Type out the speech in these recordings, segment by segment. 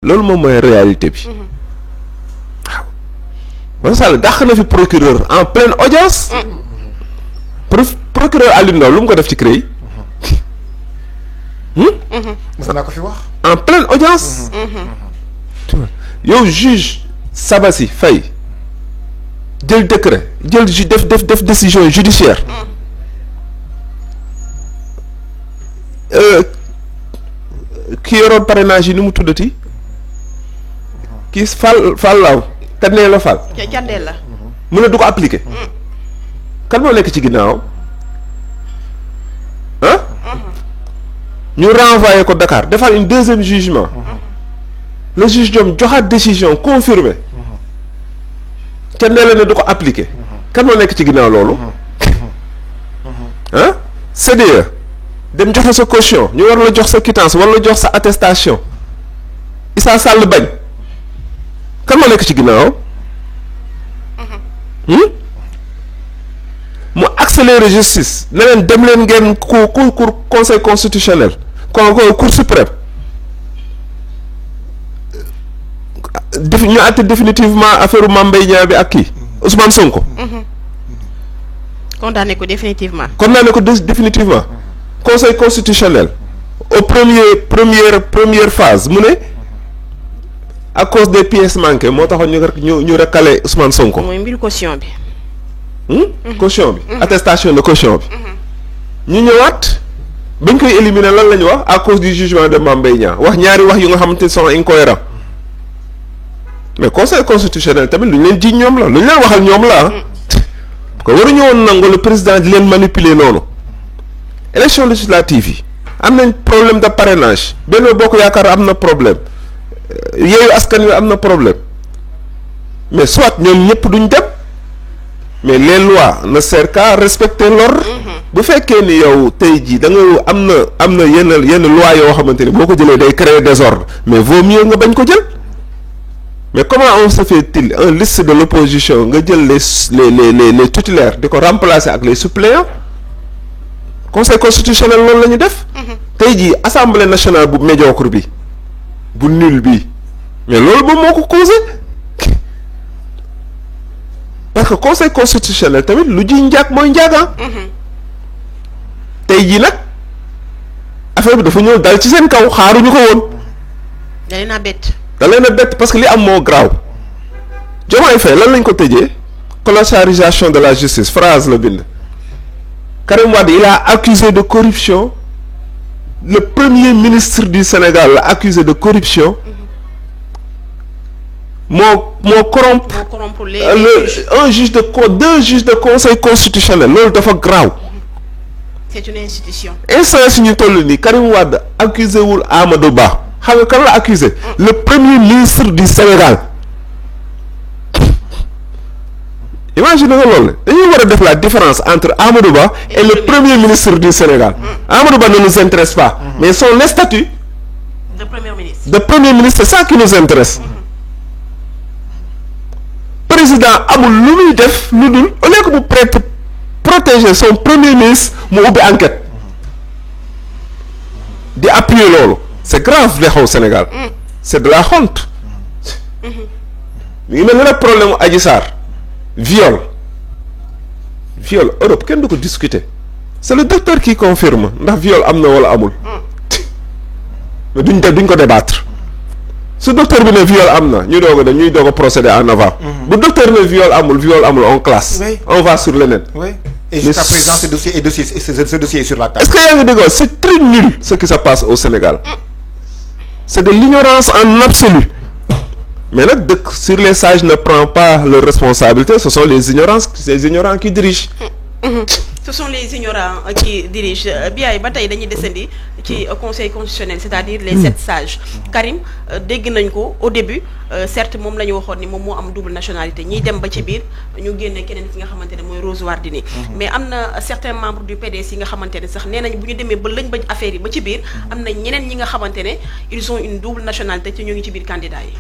loolu moom mooy réalité bi waaw Macky Sall dàq na fi procureur en pleine audience procureur Alioune Ndao lu mu ko def ci CREI mos naa ko fi wax en pleine audience yow juge Sabassi Faye jël décret jël def décision judiciaire ki yoroon parrainage yi ni mu tuddati kii Fall laaw Kandé la Fall Kandé la mu ne du ko appliquer kan moo nekk ci ginnaawam ah ñu renvoyé ko Dakar defal une deuxième jugement le juge Diom joxaat décision confirmée Kandé la ne du ko appliquer kan moo nekk ci ginnaaw loolu ah CDE dem joxe sa caution ñu war la jox sa quittance war la jox sa attestation Issa Sall bañ kan moo nekk ci ginnaaw mu accélérer justice ne leen dem leen ngeen cour conseil constitutionnel cour suprême ñu àtte définitivement affaire Mame Mbaye Niang bi ak kii Ousmane Sonko. condamné ko définitivement. définitivement. conseil constitutionnel au première phase mu ne à cause des pièces manquées moo taxoon ñu recalé Ousmane Sonko. mooy mbiru caution bi. caution bi. attestation de caution bi. ñu ñëwaat bañ koy éliminer lan la ñu wax à cause du jugement de Mame Mbaye Niang wax ñaari wax yu nga xamante ne sont incohérents mais conseil constitutionnel tamit lu ñu leen ji ñoom la lu ñu leen waxal ñoom la ko waruñu woon nangu le président di leen manipuler noonu. élection législative yi am nañ problème de parrainage Benno Bokk Yaakaar am na problème Yewwi Askan Wi am na problème mais soit ñoom ñëpp duñ dem mais les lois ne servent qu'à respecter l'ordre bu fekkee ni yow tey jii da nga am na yenn loi yoo xamante ni boo ko jëlee day créer désordre mais vaut mieux nga bañ ko jël mais comment on se fait-il un liste de l'opposition nga jël les titulaires di ko remplacer ak les suppléants conseil constitutionnel loolu la ñu def tey jii assemblée nationale bu médiocre bi bu nul bi mais loolu moom moo ko causé parce que conseil constitutionnel tamit lu ji njaag mooy njaaga tey jii nag affaire bi dafa ñëw dal ci seen kaw xaaruñu ko woon da leen a bett parce que li am moo graaw Diomaye Faye lan lañ ko tëjee clocharisation de la justice phrase la bind Karim Wade il a accusé de corruption le premier ministre du Sénégal l'a accusé de corruption moo corrompre un juge deux juges de conseil constitutionnel loolu dafa graaw c'est une institution instance ñu toll nii Karim Wade accusé wul Amadou Ba xam nga kan la accusé le premier ministre du Sénégal imagine nga loolu dañuy war a def la différence entre Amadou Ba et le premier ministre du Sénégal Amadou Ba ne nous intéresse pas mais son statut de premier ministre c'est ça qui nous intéresse président amul lu muy def lu dul au lieu que mu protéger son premier ministre mu ubbi enquête di appuyer loolu c'est grave li xaw Sénégal c'est de la honte mi ngi mel ni nag problème mu Adji Sarr viol Europe kenn du ko discuter c'est le docteur qui confirme ndax viol am na wala amul mais duñ ko débattre su docteur bi ne viol am na ñuy doog a procéder en avant bu docteur ne viol amul on classe on va sur leneen et jusqu'à présent ce dossier est sur la table. Est-ce que yaa ngi déggoo c'est très nul ce qui se passe au Sénégal c'est de l'ignorance en absolu mais nag dëkk sur les sages ne prend pas leur responsabilité ce sont les ignorants qui dirigent. Ce sont les ignorants qui dirigent Biaye ba tey dañuy descendi ci conseil constitutionnel c'est-à-dire les 7 sages Karim dégg nañ ko au début certes moom la ñu waxoon ni moom moo am double nationalité ñiy dem ba ci biir ñu génne keneen ki nga xamante ne mooy Rose Wardini mais am na certains membres du PDS yi nga xamante ne sax nee nañ bu ñu demee ba lañ bañ affaire yi ba ci biir am na ñeneen ñi nga xamante ne ils ont une double nationalité te ñu ngi ci biir candidat yi.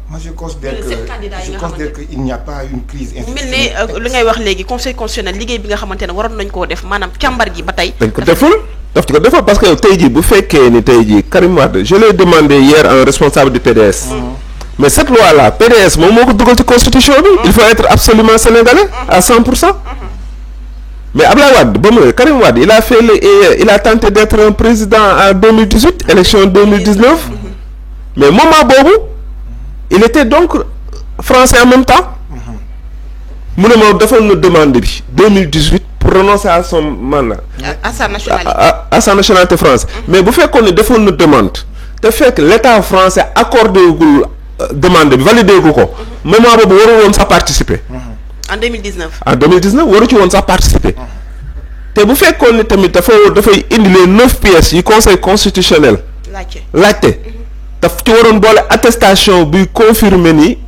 Moi je considère qu'il n'y a pas une crise. mel ne li ngay wax léegi conseil constitutionnel liggéey bi nga xamante ne waroon nañ koo def maanaam càmbar gi ba tey. dañ ko deful daf ko defal parce que tey jii bu fekkee ni tey jii Karim Wade je l'ai demandé hier à un responsable du PDS. mais cette loi là PDS moom moo ko dugal ci constitution bi. il faut être absolument sénégalais à 100%. mais Abdoulaye Wade ba mu Karim Wade il a tenté d'être un président en 2018 élection 2019 mais moment boobu il était donc français en même temps. mu ne ma defoon na demande bi 2018 pour renoncer à son mandat. à sa nationalité à sa nationalité française. mais bu fekkoon ne defoon na demande te fekk l'État français accordé gul demande bi validé gu ko. moment boobu waru woon sax participer. en 2019. en 2019 waru ci woon sax participer. te bu fekkoon ne tamit dafay indi les 9 pièces yi conseil constitutionnel. laajte daf ci waroon boole attestation buy confirmer ni.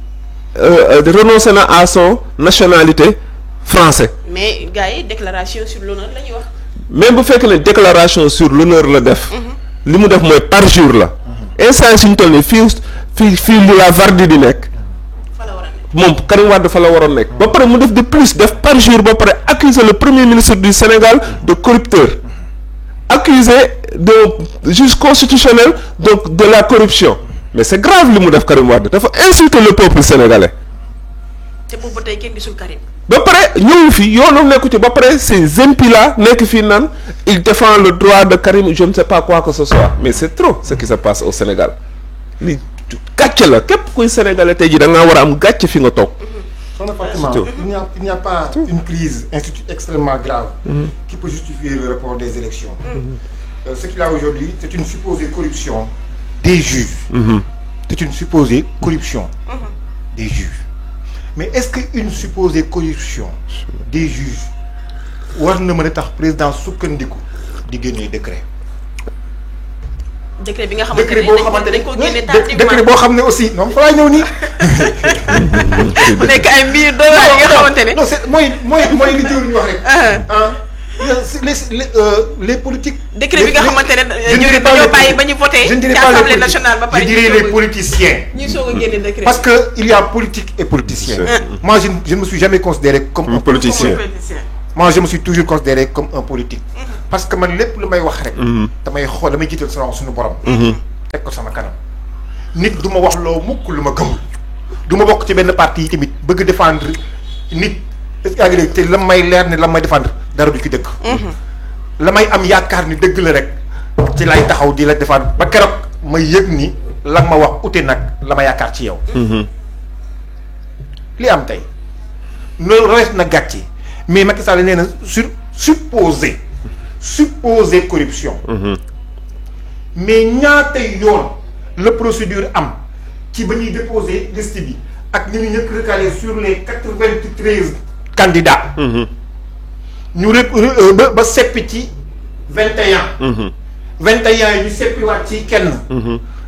renoncer na à son nationalité français. mais gars yi déclaration sur l'honneur la ñuy wax. même bu fekkee ne déclaration sur l'honneur la def. li mu def mooy parjure la. instant suñu toll nii fii lu la Vardi di nekk. fa la war a nekk moom Karim Wade fa la waroon nekk. ba pare mu def de plus def parjure ba pare accuser le premier ministre du Sénégal de corrupteur. accuser de juge constitutionnel donc de la corruption. mais c'est grave li mu def Karim Wade dafa insulter le peuple sénégalais. te boobu ba tey kenn gisul Karim. ba pare ñëw fi yoonam nekku ci ba pare ces impies là nekk fii naan il défend le droit de Karim je ne sais pas quoi que ce soit mais c'est trop ce qui se passe au Sénégal li gàcce la képp kuy sénégalais tey jii da ngaa war a am gàcce fi nga toog. Il n'y a pas une crise extrêmement grave qui peut justifier le report des élections. Ce qu'il y a aujourd'hui, c'est une supposée corruption des juges. C'est une supposée corruption des juges. Mais est-ce qu'une supposée corruption des juges war na mën a tax président sukkandiku di génnee décret? décret bi nga xamante ne dañ ko génne tardivement décret boo xam ne aussi non fa laay ñëw nii. mu nekk ay mbir doy waar yi nga xamante ne. non c'est mooy li jëw ñu wax rek. les politiques. décret bi nga xamante ne ñoo bàyyi ba ñu voté ci assemblée nationale ba pare. je dirais les politiciens. ñuy soog a génne décret. parce que il y a politique et politicien. moi je ne me suis jamais considéré comme un politicien. moi je me suis toujours considéré comme un politique. parce que man lépp lu may wax rek. damay jiital suñu borom. teg ko sama kanam. nit du ma wax loo mukk lu ma gëmul. du ma bokk ci benn parti yi tamit bëgg défendre nit est-ce te la may leer ne la may défendre dara du ci dëgg. la may am yaakaar ni dëgg la rek ci lay taxaw di la défendre ba keroog ma yëg ni la ma wax ute nag la ma yaakaar ci yow. li am tey loolu rees na gàcce mais Macky Sall nee na supposé corruption. mais ñaata yoon la procédure am ci ba ñuy déposer liste bi ak ñu ñëkk recalé sur les 93 candidats. ñu ba seppi ci 21. 21 yi ñu seppiwaat ci kenn.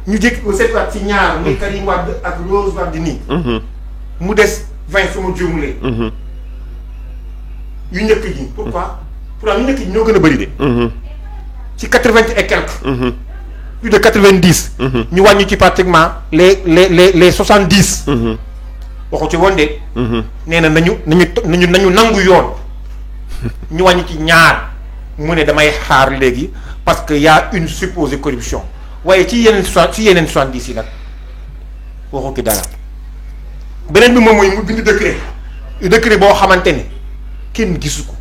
ñu jékki ko seppiwaat ci ñaar muy Karim Wade ak Rose Wardini. mu des 20 su ma juumlee. yu njëkk ji pourquoi yu njëkk ji ñoo gën a bëri de. ci 80 et quelques. plus de 90. ñu wàññi ci pratiquement les 70. waxu ci woon de. nee na nañu nangu yoon. ñu wàññi ci ñaar mu ne damay xaar léegi parce que y a une supposée corruption waaye ci yeneen 70 yi nag waxu ki dara. beneen bi moom mooy mu bind décret boo xamante ne kenn gisu ko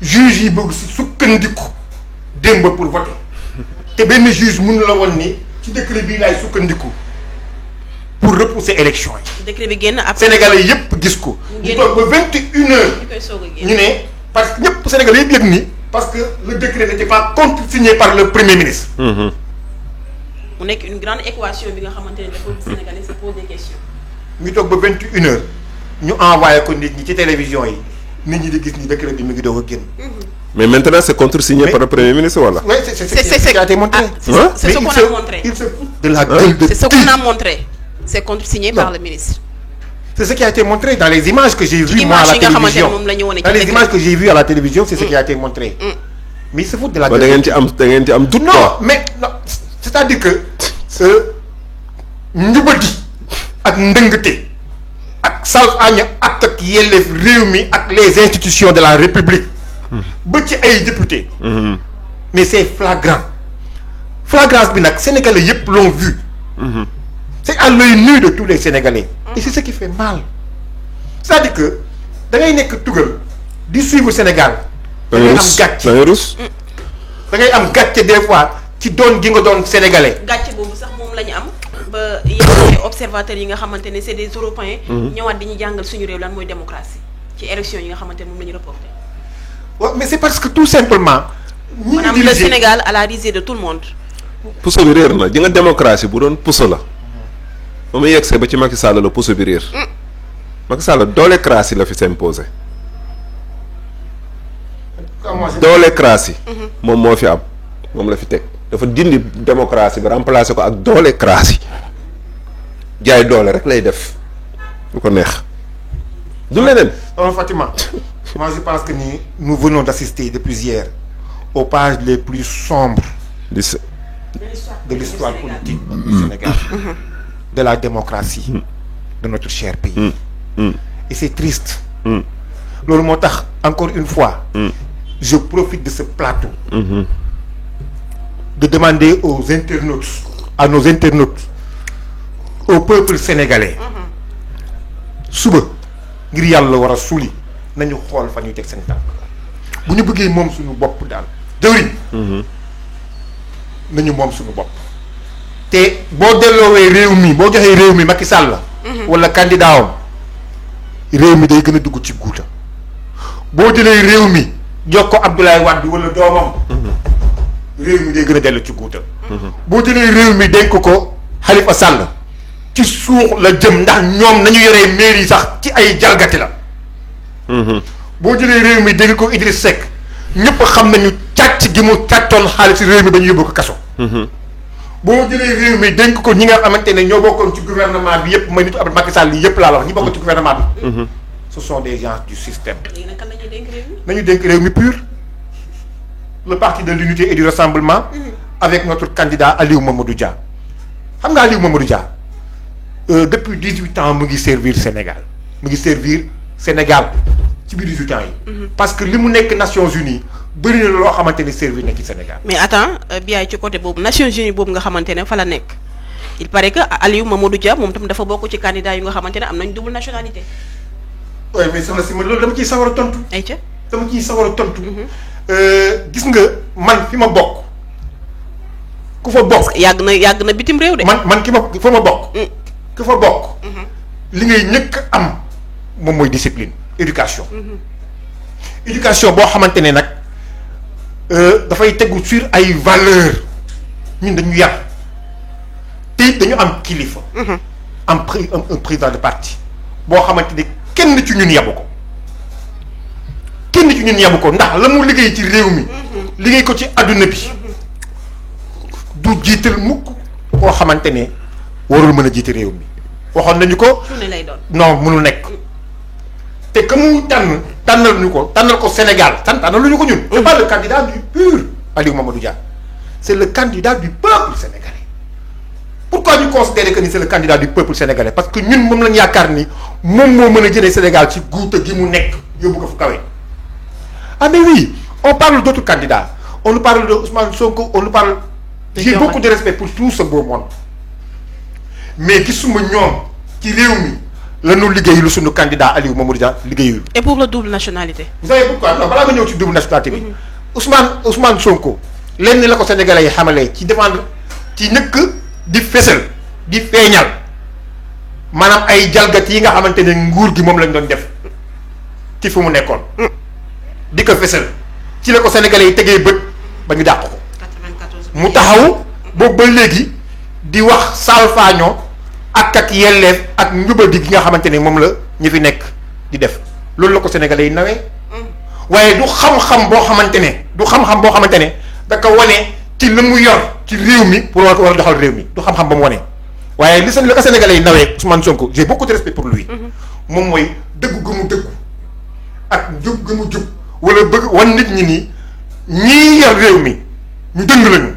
juge yi bëgg si sukkandiku démb pour voter te benn juge mun la woon ni ci décret bii laay sukkandiku pour repousser élection yi. décret bi génn après Sénégalais yëpp gis ko. ñu toog ba 21h. ñu ne parce que ñëpp Sénégalais yëpp yëg ni parce que le décret n'était pas contresigné par le premier ministre. mu nekk une grande équation bi nga xamante ne dafa Sénégalais se pose des questions. ñu toog ba 21h ñu envoyé ko nit ñi ci télévision yi nit ñi di gis ni décret bi mu ngi doog a génn. mais maintenant c'est contresigné par le premier ministre wala. oui c'est ce qui a été montré. c'est ce qu'on a montré. il se fout de la gueule de c'est ce qu'on a montré. C'est contresigné par le ministre. C'est ce qui a été montré dans les images que j'ai vues moi à la télévision. Dans les images que j'ai vues à la télévision, c'est ce qui a été montré. Mais il se fout de la gueule. da ngeen ci am doute. Non, mais non, c'est-à-dire que njubadi ak ndëngte ak salfaañe ak yelleef réew mi ak les institutions de la République ba ci ay députés mais c'est flagrant flagrance bi nag sénégalais yëpp l'ont vu. C'est à l'œil nu de tous les sénégalais. Et c'est ce qui fait mal. c'est-à-dire que da ngay nekk tugal di suivre Sénégal. da ngay am gàcce da ngay am gàcce des fois ci doon gi nga doon sénégalais. gàcce boobu sax moom la ñu am ba yenn observateurs yi nga xamante ne c'est des Européens. ñëwaat di ñu jàngal suñu réew lan mooy démocratie ci élection yi nga xamante ne moom la ñu reporté. waaw mais c'est parce que tout simplement. ñi maanaam le Sénégal à la risée de tout le monde. puso bi réer na ji nga démocratie bu doon puso la ba mu yegsee ba ci Macky Sall la puso bi réer. Macky Sall doolécratie la fi s'imposé. doolécratie. moom moo fi am moom la fi teg dafa dindi démocratie bi remplacer ko ak doolécratie jaay doole rek lay def lu ko neex du leneen. non Fatima moi je pense que nous venons d'assister depuis hier aux pages les plus sombres de l'histoire politique du Sénégal, de la démocratie de notre cher pays. Et c'est triste. Loolu moo tax encore une fois je profite de ce plateau de demander aux internautes, à nos internautes, au peuple sénégalais suba ngir yàlla war a suli nañu xool fa ñuy teg seen tànk bu ñu bëggee moom suñu bopp daal jëwriñ nañu moom suñu bopp te boo delloowee réew mi boo joxee réew mi Macky Sall la wala candidat am réew mi day gën a dugg ci guuta boo jëlee réew mi jox ko Abdoulaye Wade wala doomam réew mi day gën a dellu ci guuta boo jëlee réew mi dénk ko Khalifa Sall ci suux la jëm ndax ñoom nañu yoree mairie yi sax ci ay jalgati la boo jëlee réew mi dénk ko Idriss Seck ñëpp xam nañu càcc gi mu càccoon xaalis réew mi ba ñu yóbbu ko kaso boo jëlee réew mi dénk ko ñi nga xamante ne ñoo bokkoon ci gouvernement bi yëpp mooy nitu Abdou Macky Sall yi yëpp laa la wax ñi bokkoon ci gouvernement bi ce sont des gens du système nañu dénk réew mi pur le parti de l'unité et du rassemblement avec notre candidat Aliou Mamadou Dia xam nga Aliou Mamadou Dia depuis 18 ans mu ngi servir Sénégal ci biir 18 ans yi parce que li mu nekk Nations Unies bëri na loo xamante ne servir na ci Sénégal. mais attends Biaye ci côté boobu Nations Unies boobu nga xamante ne fa la nekk il paraît que Aliou Mamadou Dia moom tam dafa bokk ci candidat yu nga xamante ne am nañ double nationalité. oui mais soxna si ma loolu dama ciy sawar a tontu. ayca dama ciy sawar a tontu. gis nga man fi ma bokk ku fa bokk. yàgg na bitim réew de. man ki ma fa ma bokk. ku fa bokk. li ngay ñëkk am moom mooy discipline éducation. éducation boo xamante ne nag dafay tegu sur ay valeurs ñun dañu yar te dañu am kilifa. am un président de parti boo xamante ne kenn ci ñun yabu ko ndax la mu liggéey ci réew mi. liggéey ko ci adduna bi du jiital mukk koo xamante ne warul mën a jiite réew mi waxoon nañu ko. non mënul nekk. te que mu tànnal ko Sénégal tànnaluñu ko ñun. c'est pas le candidat du pur Aliou Mamadou Dia c'est le candidat du peuple sénégalais. pourquoi ñu considérer que ni c'est le candidat du peuple sénégalais parce que ñun moom lañ yaakaar ni moom moo mën a jëlee Sénégal ci guuta gi mu nekk yóbbu ko fu kawe. ah mais oui on parle d'autres candidats on nous parle de Ousmane Sonko on nous parle. j'ai beaucoup de respect pour tout ce beau monde mais gisuma ñoom ci réew mi. lanu liggéeyul suñu candidat Aliou Mamadou Dia liggéeyul. et pour la double nationalité. vous savez pourquoi non balaa nga ñëw ci double nationalité bi. Ousmane Sonko lenn la ko sénégalais yi xamalee ci défendre ci nëkk di fésal di feeñal maanaam ay jalgat yi nga xamante ne nguur gi moom lañ doon def ci fu mu nekkoon. di ko fésal ci la ko sénégalais yi tegee bët ba ñu dàq ko. mu taxaw boobu ba léegi di wax salfaaño ak yelleef ak njubadi gi nga xamante ne moom la ñu fi nekk di def loolu la ko sénégalais yi nawee waaye du xam-xam boo xamante ne da ko wane ci li mu yor ci réew mi pour war a doxal réew mi du xam-xam ba mu wane waaye li ko sénégalais yi nawee Ousmane Sonko j'ai beaucoup de respect pour lui moom mooy dëggu gu mu dëggu ak jub gu mu jub wala bëgg wan nit ñi nii ñii yor réew mi ñu dëng lañu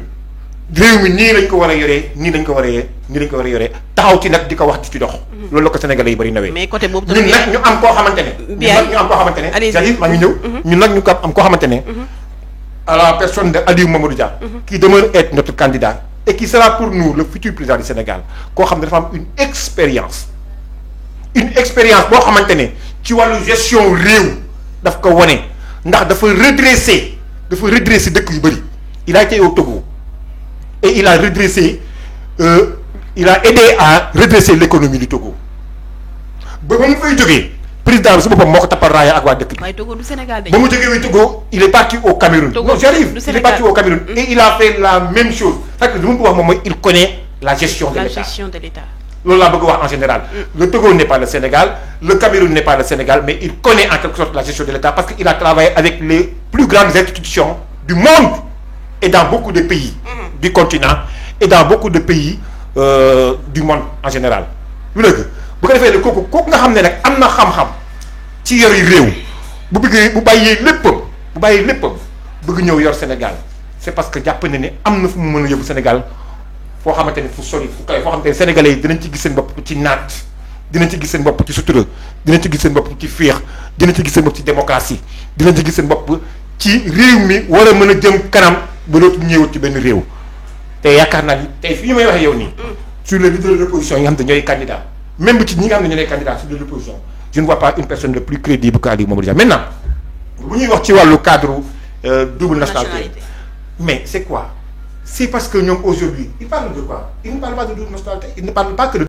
réew mi nii lañ ko war a yoree nii lañ ko war a yoree taxaw ci nag di ko wax ci dox. loolu la ko sénégalais yi bari nawee. mais côté boobu ñun nag ñu am koo xamante ne. c'est-à-dire maa ngi ñëw. ñun nag ñu am koo xamante ne. à la personne de Aliou Mamadou Dia, qui demeure être notre candidat et qui sera pour nous le futur président du Sénégal, koo xam ne dafa am une expérience boo xamante ne ci wàllu gestion réew daf ko wane ndax dafa redresser dëkk yu bëri. Il a été au Togo et il a redressé il a aidé à redresser l'économie du Togo ba mu fay jógee président bi su boppam moo ko tappal raaya ak waa dëkk bi. waaye Togo du Sénégal de. ba mu jógee wi Togo il est parti au Cameroun. Togo non j'arrive du il est parti au Cameroun et il a fait la même chose parce que li mu wax moom mooy il connaît la gestion de l'État. Loolu laa bëgg wax en général. Le Togo n'est pas le Sénégal, le Cameroun n'est pas le Sénégal, mais il connaît en quelque sorte la gestion de l'État parce qu'il a travaillé avec les plus grandes institutions du monde et dans beaucoup de pays du continent et dans beaucoup de pays du monde en général. lu dëgg bu ko defee ne kooku nga xam ne nag am na xam-xam ci yori réew bu bàyyee léppam bëgg ñëw yor Sénégal c'est parce que jàpp na ne am na fu mu mën a yóbbu Sénégal foo xamante ne fu sori fu kaw foo xamante ne sénégalais yi dinañ ci gis seen bopp ci naat dinañ ci gis seen bopp ci sutura dinañ ci gis seen bopp ci féex dinañ ci gis seen bopp ci démocratie dinañ ci gis seen bopp ci réew mi war a mën a jëm kanam ba dootu ñëwut ci benn réew te yaakaar naa ni tey fii may waxee yow nii sur les leaders de l'opposition yi nga xam ne ñooy candidat même ci ñi nga xam ne ñooy candidat sur l'opposition je ne vois pas une personne de plus crédible que Aliou Mamadou Dia. Maintenant bu ñuy wax ci wàllu cadre double nationalité mais c'est quoi? C'est parce que ñoom aujourd'hui ils parlent de quoi? Ils ne parlent pas de double nationalité, ils ne parlent pas que de